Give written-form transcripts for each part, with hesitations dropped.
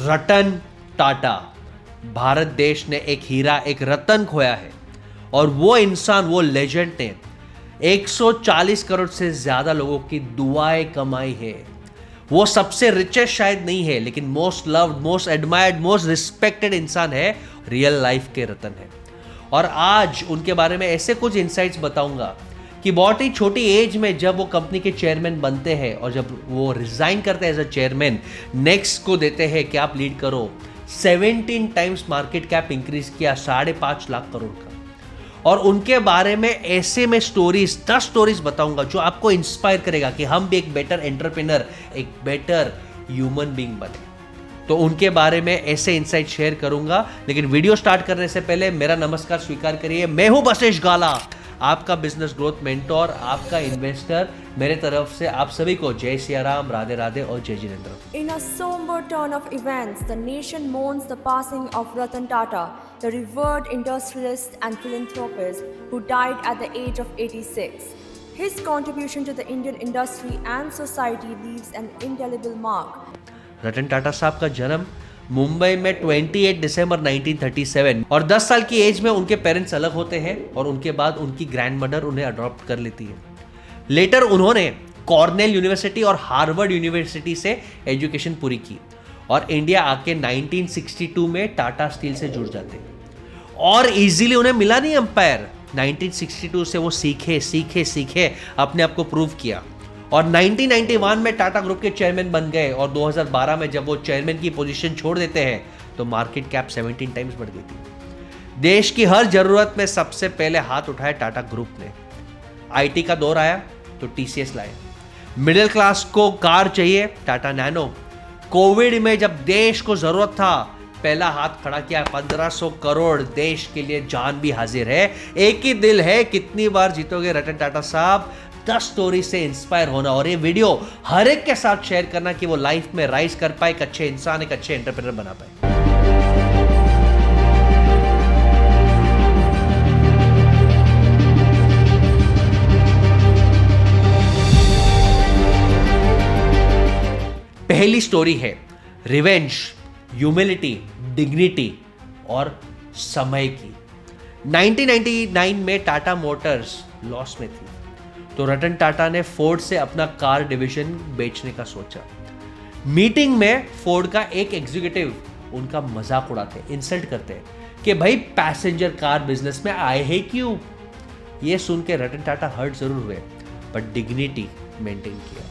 रतन टाटा। भारत देश ने एक हीरा, एक रतन खोया है और वो इंसान, वो लेजेंड ने 140 करोड़ से ज्यादा लोगों की दुआएं कमाई है। वो सबसे रिचेस्ट शायद नहीं है, लेकिन most loved, most admired, most respected इंसान है, रियल लाइफ के रतन है। और आज उनके बारे में ऐसे कुछ इंसाइट्स बताऊंगा कि बहुत ही छोटी एज में जब वो कंपनी के चेयरमैन बनते हैं और जब वो रिजाइन करते हैं एज अ चेयरमैन, नेक्स्ट को देते हैं कि आप लीड करो, 17 टाइम्स मार्केट कैप इंक्रीज किया, 5.5 लाख करोड़ का। और उनके बारे में ऐसे में स्टोरीज, 10 स्टोरीज बताऊंगा जो आपको इंस्पायर करेगा कि हम भी एक बेटर एंटरप्रेन्योर, एक बेटर ह्यूमन बीइंग बने। तो उनके बारे में ऐसे इंसाइट शेयर करूंगा, लेकिन वीडियो स्टार्ट करने से पहले मेरा नमस्कार स्वीकार करिए। मैं हूं बसेश गाला, आपका बिजनेस ग्रोथ मेंटोर, आपका इन्वेस्टर। मेरे तरफ से आप सभी को जय सिया राम, राधे राधे और जय Jinendra. In a somber turn of events, the nation mourns the passing of Ratan Tata, the revered industrialist and philanthropist who died at the age of 86. His contribution to the Indian industry and society leaves an indelible mark. रतन टाटा साहब का जन्म मुंबई में 28 दिसंबर 1937 और 10 साल की as में उनके parents अलग होते हैं और उनके बाद उनकी ग्रैंडमदर उन्हें अडॉप्ट कर लेती है। लेटर उन्होंने कॉर्नेल यूनिवर्सिटी और हार्वर्ड यूनिवर्सिटी से एजुकेशन पूरी की और इंडिया आके 1962 में टाटा स्टील से जुड़ जाते हैं। और इजीली उन्हें मिला नहीं एम्पायर। 1962 से वो सीखे अपने आप को प्रूव किया और 1991 में टाटा ग्रुप के चेयरमैन बन गए और 2012 में जब वो चेयरमैन की पोजीशन छोड़ देते हैं तो मार्केट कैप 17 टाइम्स बढ़ गई थी। देश की हर जरूरत में सबसे पहले हाथ उठाया टाटा ग्रुप ने। आईटी का दौर आया तो टीसीएस लाए, मिडिल क्लास को कार चाहिए, टाटा नैनो। कोविड में जब देश को जरूरत था, पहला हाथ खड़ा किया, 1500 करोड़, देश के लिए जान भी हाजिर है। एक ही दिल है, कितनी बार जीतोगे रतन टाटा साहब। 10 स्टोरी से इंस्पायर होना और ये वीडियो हर एक के साथ शेयर करना कि वो लाइफ में राइज कर पाए, एक अच्छे इंसान, एक अच्छे एंटरप्रेन्योर बना पाए। पहली स्टोरी है रिवेंज, ह्यूमिलिटी, डिग्निटी और समय की। 1999 में टाटा मोटर्स लॉस में थी तो रतन टाटा ने फोर्ड से अपना कार डिवीजन बेचने का सोचा। मीटिंग में फोर्ड का एक एग्जीक्यूटिव उनका मजाक उड़ाते, इंसल्ट करते कि भाई पैसेंजर कार बिजनेस में आए हैं क्यों। ये सुन के रतन टाटा हर्ट जरूर हुए बट डिग्निटी मेंटेन किया,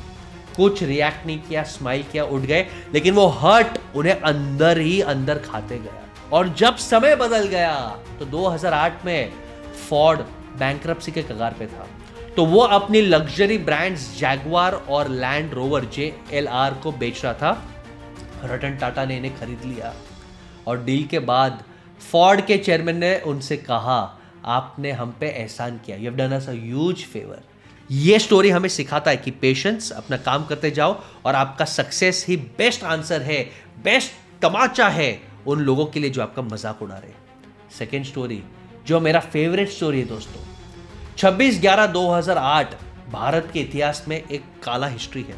कुछ रिएक्ट नहीं किया, स्माइल किया, उठ गए। लेकिन वो हर्ट उन्हें अंदर ही अंदर खाते गया। और जब समय बदल गया तो 2008 में फोर्ड बैंक्रप्सी के कगार पे था तो वो अपनी लग्जरी ब्रांड्स जैगवार और लैंड रोवर JLR को बेच रहा था। रतन टाटा ने इन्हें खरीद लिया और डील के बाद फोर्ड के चेयरमैन ने उनसे कहा, आपने हम पे एहसान किया, you have done us a huge favour. ये स्टोरी हमें सिखाता है कि पेशेंस, अपना काम करते जाओ और आपका सक्सेस ही बेस्ट आंसर है, बेस्ट तमाचा है उन लोगों के लिए जो आपका मजाक उड़ा रहे। सेकेंड स्टोरी जो मेरा फेवरेट स्टोरी है दोस्तों, 26/11/2008 भारत के इतिहास में एक काला हिस्ट्री है।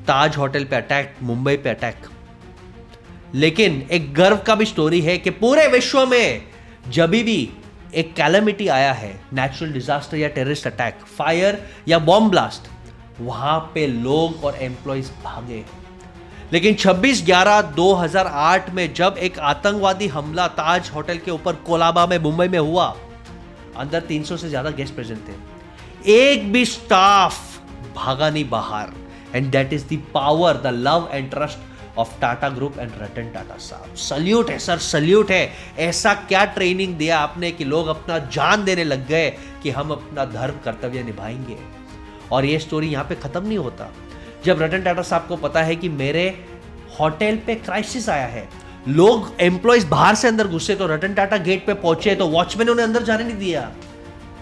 ताज होटल पे अटैक, मुंबई पे अटैक। लेकिन एक गर्व का भी स्टोरी है कि पूरे विश्व में जब भी एक कैलेमिटी आया है, नेचुरल डिजास्टर या टेररिस्ट अटैक, फायर या बॉम्ब ब्लास्ट, वहां पे लोग और एम्प्लॉइज भागे। लेकिन 26/11/2008 में जब एक आतंकवादी हमला ताज होटल के ऊपर कोलाबा में, मुंबई में हुआ, अंदर 300 से ज्यादा गेस्ट प्रेजेंट थे, एक भी स्टाफ भागा नहीं बाहर। And that is the power, the love and trust of Tata group and Ratan Tata साहब। सल्यूट है सर, सल्यूट है। ऐसा क्या ट्रेनिंग दिया आपने कि लोग अपना जान देने लग गए कि हम अपना धर्म कर्तव्य निभाएंगे। और ये स्टोरी यहां पे खत्म नहीं होता। जब रतन टाटा साहब को पता है कि मेरे होटल पे क्राइसिस आया है, लोग एम्प्लॉइज बाहर से अंदर घुसे तो रतन टाटा गेट पे पहुंचे तो वॉचमैन उन्हें अंदर जाने नहीं दिया।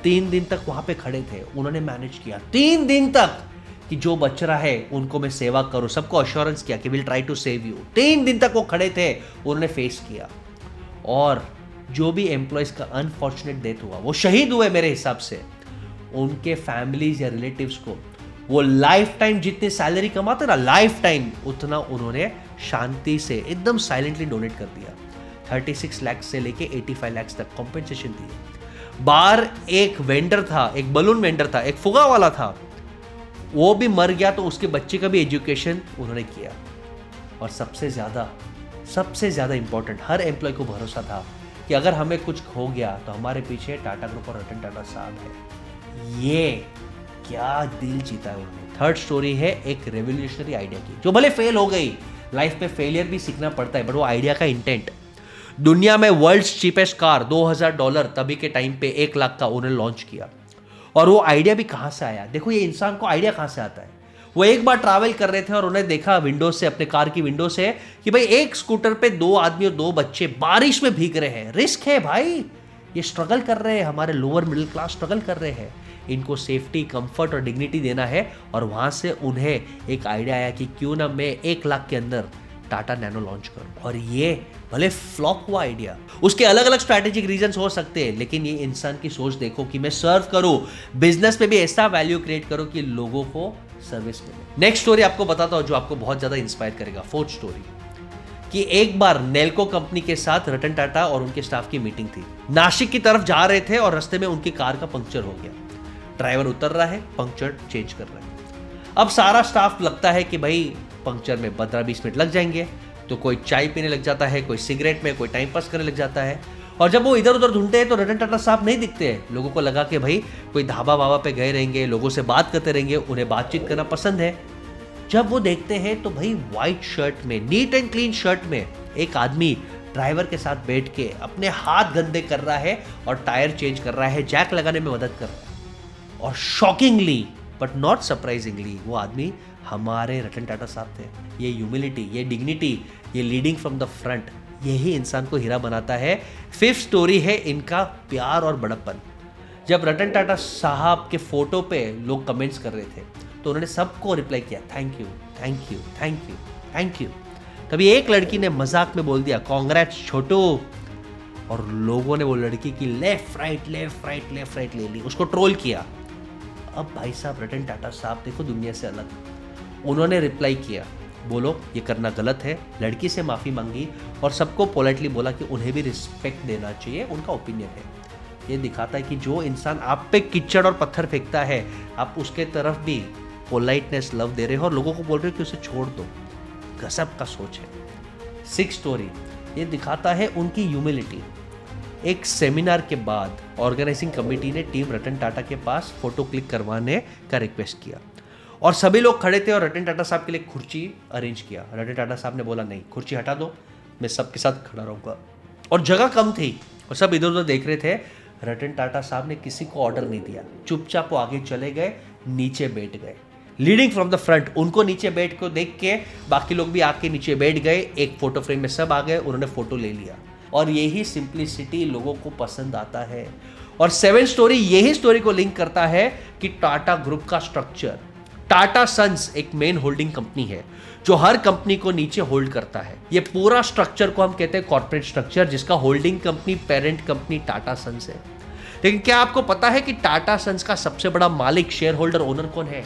3 दिन तक वहां पे खड़े थे, उन्होंने मैनेज किया 3 दिन तक कि जो बच रहा है उनको मैं सेवा करूं, सबको अश्योरेंस किया कि will try to save you. 3 दिन तक वो खड़े थे, उन्होंने फेस किया। और जो भी एम्प्लॉइज का अनफॉर्चुनेट डेथ हुआ, वो शहीद हुए मेरे हिसाब से, उनके फैमिलीज या रिलेटिव्स को वो लाइफ टाइम जितनी सैलरी कमाते ना, लाइफ टाइम उतना उन्होंने शांति से एकदम साइलेंटली डोनेट कर दिया। 36 लाख से लेके 85 लाख तक कॉम्पेंसेशन दी। बाहर एक वेंडर था, एक बलून वेंडर था, एक फुगा वाला था, वो भी मर गया तो उसके बच्चे का भी एजुकेशन उन्होंने किया। और सबसे ज़्यादा इंपॉर्टेंट, हर एम्प्लॉय को भरोसा था कि अगर हमें कुछ हो गया तो हमारे पीछे टाटा ग्रुप और रतन टाटा साहब है। ये क्या दिल जीता है उन्होंने। थर्ड स्टोरी है एक रेवोल्यूशनरी आइडिया की, जो भले फेल हो गई, लाइफ में फेलियर भी सीखना पड़ता है, बट वो आइडिया का इंटेंट। दुनिया में वर्ल्ड्स चीपेस्ट कार $2000 तभी के टाइम पे 1 लाख का उन्होंने लॉन्च किया। और वो आइडिया भी कहाँ से आया? देखो, ये इंसान को आइडिया कहाँ से आता है। वो एक बार ट्रैवल कर रहे थे और उन्हें देखा विंडो से, अपने कार की विंडो से, कि भाई एक स्कूटर पे 2 आदमी और 2 बच्चे बारिश में भीग रहे हैं। रिस्क है भाई, ये स्ट्रगल कर रहे हैं, हमारे लोअर मिडिल क्लास स्ट्रगल कर रहे हैं, इनको सेफ्टी, कंफर्ट और डिग्निटी देना है। और वहां से उन्हें एक आइडिया आया कि क्यों ना मैं 1 लाख के अंदर टाटा नैनो लॉन्च करूं। और ये भले फ्लॉप हुआ आइडिया, उसके अलग अलग स्ट्रैटेजिक रीजंस हो सकते हैं, लेकिन ये इंसान की सोच देखो कि मैं सर्व करूं, बिजनेस में भी ऐसा वैल्यू क्रिएट करूं कि लोगों को सर्विस मिले। नेक्स्ट स्टोरी आपको बताता हूं जो आपको बहुत ज्यादा इंस्पायर करेगा। फोर्थ स्टोरी, कि एक बार नेल्को कंपनी के साथ रतन टाटा और उनके स्टाफ की मीटिंग थी। नासिक की तरफ जा रहे थे और रास्ते में उनकी कार का पंक्चर हो गया। ड्राइवर उतर रहा है, पंक्चर चेंज कर रहा है। अब सारा स्टाफ लगता है कि भाई पंक्चर में 15-20 मिनट लग जाएंगे, तो कोई चाय पीने लग जाता है, कोई सिगरेट में, कोई टाइम पास करने लग जाता है। और जब वो इधर उधर ढूंढते हैं तो रतन टाटा साहब नहीं दिखते हैं। लोगों को लगा कि भाई कोई ढाबा वाबा पे गए रहेंगे, लोगों से बात करते रहेंगे, उन्हें बातचीत करना पसंद है। जब वो देखते हैं तो भाई व्हाइट शर्ट में, नीट एंड क्लीन शर्ट में एक आदमी ड्राइवर के साथ बैठ के अपने हाथ गंदे कर रहा है और टायर चेंज कर रहा है, जैक लगाने में मदद कर रहा है। और शॉकिंगली बट नॉट सरप्राइजिंगली वो आदमी हमारे रतन टाटा साहब थे। ये ह्यूमिलिटी, ये डिग्निटी, ये लीडिंग फ्रॉम द फ्रंट, यही इंसान को हीरा बनाता है। फिफ्थ स्टोरी है इनका प्यार और बड़प्पन। जब रतन टाटा साहब के फोटो पे लोग कमेंट्स कर रहे थे तो उन्होंने सबको रिप्लाई किया, thank you, thank you, thank you, thank you. तभी एक लड़की ने मजाक में बोल दिया, कांग्रेट्स छोटू। और लोगों ने वो लड़की की left right left right left right ले ली, उसको ट्रोल किया। अब भाई साहब रतन टाटा साहब देखो दुनिया से अलग, उन्होंने रिप्लाई किया, बोलो ये करना गलत है, लड़की से माफ़ी मांगी और सबको पोलाइटली बोला कि उन्हें भी रिस्पेक्ट देना चाहिए, उनका ओपिनियन है। ये दिखाता है कि जो इंसान आप पे कीचड़ और पत्थर फेंकता है, आप उसके तरफ भी पोलाइटनेस, लव दे रहे हो और लोगों को बोल रहे हो कि उसे छोड़ दो। गजब का सोच है। सिक्स स्टोरी, ये दिखाता है उनकी ह्यूमिलिटी। एक सेमिनार के बाद ऑर्गेनाइजिंग कमेटी ने टीम रतन टाटा के पास फोटो क्लिक करवाने का रिक्वेस्ट किया और सभी लोग खड़े थे और रतन टाटा साहब के लिए कुर्सी अरेंज किया। रतन टाटा साहब ने बोला, नहीं, कुर्सी हटा दो, मैं सबके साथ खड़ा रहूंगा। और जगह कम थी और सब इधर उधर देख रहे थे। रतन टाटा साहब ने किसी को ऑर्डर नहीं दिया, चुपचाप वो आगे चले गए, नीचे बैठ गए, लीडिंग फ्रॉम द फ्रंट। उनको नीचे बैठ को देख के बाकी लोग भी आके नीचे बैठ गए। एक फोटो फ्रेम में सब आ गए, उन्होंने फोटो ले लिया। और यही सिंप्लिसिटी लोगों को पसंद आता है। और सेवन स्टोरी यही स्टोरी को लिंक करता है कि टाटा ग्रुप का स्ट्रक्चर, टाटा सन्स एक मेन होल्डिंग कंपनी है जो हर कंपनी को नीचे होल्ड करता है। ये पूरा स्ट्रक्चर को हम कहते हैं कॉर्पोरेट स्ट्रक्चर, जिसका holding company, parent company Tata Sons है। लेकिन क्या आपको पता है कि टाटा सन्स का सबसे बड़ा मालिक, शेयर होल्डर, ओनर कौन है?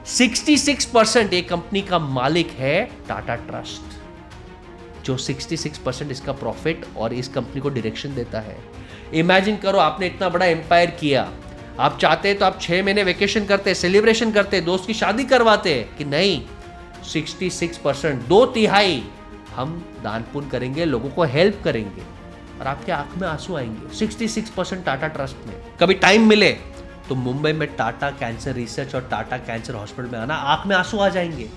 66% एक कंपनी का मालिक है टाटा ट्रस्ट, जो 66% इसका प्रॉफिट और इस कंपनी को डायरेक्शन देता है। इमेजिन करो, आपने इतना बड़ा एम्पायर किया, आप चाहते तो आप 6 महीने वेकेशन करते, सेलिब्रेशन करते, दोस्त की शादी करवाते, कि नहीं, 66%, 2/3 हम दान पुण्य करेंगे, लोगों को हेल्प करेंगे और आपके आंख में आंसू आएंगे। 66% टाटा ट्रस्ट में। कभी टाइम मिले तो मुंबई में टाटा कैंसर रिसर्च और टाटा कैंसर हॉस्पिटल में आना, आंख में आंसू आ जाएंगे।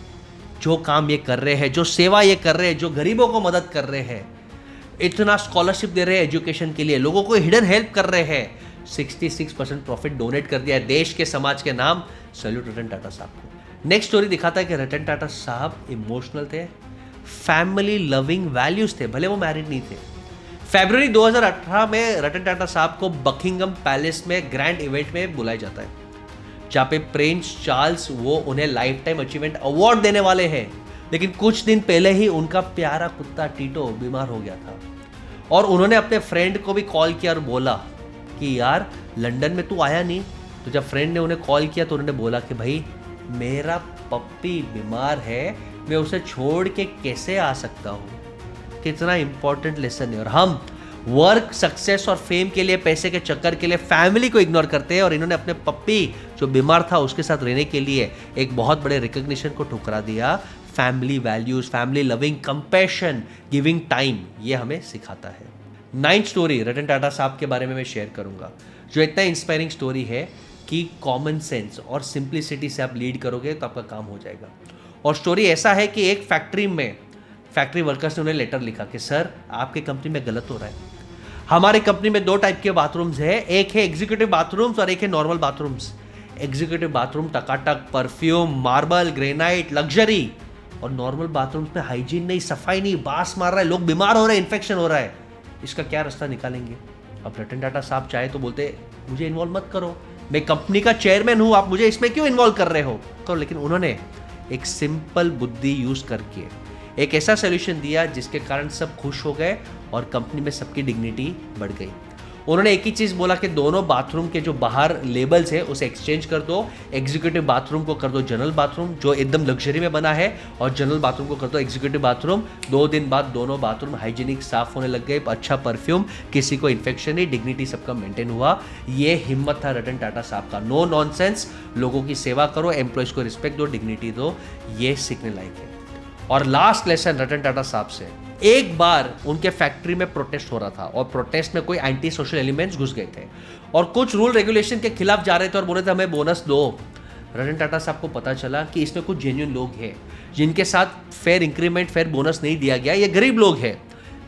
जो काम ये कर रहे हैं, जो सेवा ये कर रहे हैं, जो गरीबों को मदद कर रहे हैं, इतना स्कॉलरशिप दे रहे हैं एजुकेशन के लिए, लोगों को हिडन हेल्प कर रहे हैं, 66% प्रॉफिट डोनेट कर दिया है देश के, समाज के नाम। सैल्यूट रतन टाटा साहब को। नेक्स्ट स्टोरी दिखाता है कि रतन टाटा साहब इमोशनल थे, फैमिली लविंग वैल्यूज थे, भले वो मैरिड नहीं थे। फरवरी 2018 में रतन टाटा साहब को बकिंगम पैलेस में ग्रैंड इवेंट में बुलाया जाता है, जहाँ पे प्रिंस चार्ल्स वो उन्हें लाइफ टाइम अचीवमेंट अवार्ड देने वाले हैं। लेकिन कुछ दिन पहले ही उनका प्यारा कुत्ता टीटो बीमार हो गया था और उन्होंने अपने फ्रेंड को भी कॉल किया और बोला कि यार लंदन में तू आया नहीं। तो जब फ्रेंड ने उन्हें कॉल किया तो उन्होंने बोला कि भाई मेरा पप्पी बीमार है, मैं उसे छोड़ के कैसे आ सकता हूँ। कितना इंपॉर्टेंट लेसन है। और हम वर्क, सक्सेस और फेम के लिए, पैसे के चक्कर के लिए फैमिली को इग्नोर करते हैं, और इन्होंने अपने पप्पी जो बीमार था उसके साथ रहने के लिए एक बहुत बड़े रिकग्निशन को ठुकरा दिया। Family values, family loving, compassion, giving time, ये हमें सिखाता है। 9th स्टोरी रतन टाटा साहब के बारे में मैं शेयर करूंगा, जो इतना इंस्पायरिंग स्टोरी है कि कॉमन सेंस और सिंप्लिसिटी से आप लीड करोगे तो आपका काम हो जाएगा। और स्टोरी ऐसा है कि एक फैक्ट्री में फैक्ट्री वर्कर्स ने उन्हें लेटर लिखा कि सर आपके कंपनी में गलत हो रहा है। हमारे कंपनी में 2 टाइप के बाथरूम्स है, एक है एग्जीक्यूटिव बाथरूम्स और एक है नॉर्मल बाथरूम्स। एग्जीक्यूटिव बाथरूम टकाटक, परफ्यूम, मार्बल, ग्रेनाइट, लग्जरी, और नॉर्मल बाथरूम्स में हाइजीन नहीं, सफाई नहीं, बास मार रहा है, लोग बीमार हो रहे हैं, इन्फेक्शन हो रहा है। इसका क्या रास्ता निकालेंगे? अब रतन टाटा साहब चाहे तो बोलते मुझे इन्वॉल्व मत करो, मैं कंपनी का चेयरमैन हूं, आप मुझे इसमें क्यों इन्वॉल्व कर रहे हो? तो लेकिन उन्होंने एक सिंपल बुद्धि यूज करके एक ऐसा सोल्यूशन दिया जिसके कारण सब खुश हो गए और कंपनी में सबकी डिग्निटी बढ़ गई। उन्होंने एक ही चीज़ बोला कि दोनों बाथरूम के जो बाहर लेबल्स है उसे एक्सचेंज कर दो, एग्जीक्यूटिव बाथरूम को कर दो जनरल बाथरूम जो एकदम लग्जरी में बना है, और जनरल बाथरूम को कर दो एग्जीक्यूटिव बाथरूम। 2 दिन बाद दोनों बाथरूम हाइजीनिक, साफ होने लग गए, अच्छा परफ्यूम, किसी को इन्फेक्शन नहीं, डिग्निटी सबका मेंटेन हुआ। ये हिम्मत था रतन टाटा साहब का। नो नॉनसेंस, लोगों की सेवा करो, एम्प्लॉयज को रिस्पेक्ट दो, डिग्निटी दो, ये सीखने लायक है। और लास्ट लेसन रतन टाटा साहब से, एक बार उनके फैक्ट्री में प्रोटेस्ट हो रहा था और प्रोटेस्ट में कोई एंटी सोशल एलिमेंट्स घुस गए थे और कुछ रूल रेगुलेशन के खिलाफ जा रहे थे और बोल रहे थे हमें बोनस दो। रतन टाटा साहब को पता चला कि इसमें कुछ जेन्युइन लोग हैं जिनके साथ फेयर इंक्रीमेंट, फेयर बोनस नहीं दिया गया, ये गरीब लोग हैं।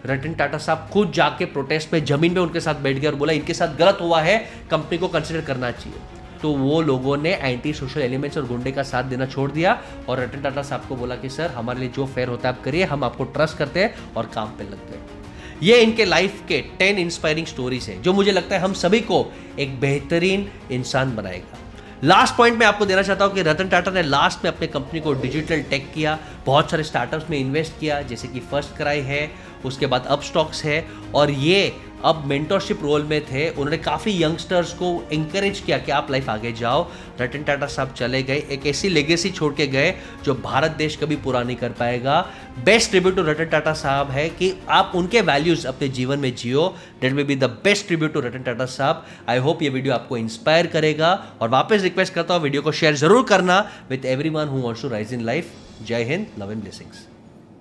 रतन टाटा साहब खुद जाके प्रोटेस्ट में जमीन में उनके साथ बैठ गए और बोला इनके साथ गलत हुआ है, कंपनी को कंसिडर करना चाहिए। तो वो लोगों ने एंटी सोशल एलिमेंट्स और गुंडे का साथ देना छोड़ दिया और रतन टाटा साहब को बोला कि सर हमारे लिए जो फेयर होता है आप करिए, हम आपको ट्रस्ट करते हैं, और काम पे लग गए। ये इनके लाइफ के 10 इंस्पायरिंग स्टोरीज हैं जो मुझे लगता है हम सभी को एक बेहतरीन इंसान बनाएगा। लास्ट पॉइंट मैं आपको देना चाहता हूं कि रतन टाटा ने लास्ट में अपने कंपनी को डिजिटल टेक किया, बहुत सारे स्टार्टअप्स में इन्वेस्ट किया, जैसे कि फर्स्ट क्राई है, उसके बाद अपस्टॉक्स है, और ये अब मेंटरशिप रोल में थे। उन्होंने काफ़ी यंगस्टर्स को इंकरेज किया कि आप लाइफ आगे जाओ। रतन टाटा साहब चले गए, एक ऐसी लेगेसी छोड़ के गए जो भारत देश कभी पूरा नहीं कर पाएगा। Best tribute to Ratan Tata साहब है कि आप उनके वैल्यूज अपने जीवन में जियो। That will be the best tribute to Ratan Tata साहब। आई होप ये वीडियो आपको इंस्पायर करेगा, और वापस रिक्वेस्ट करता हूँ वीडियो को शेयर जरूर करना with everyone who wants to rise in life. जय हिंद, लव एंड ब्लेसिंग्स।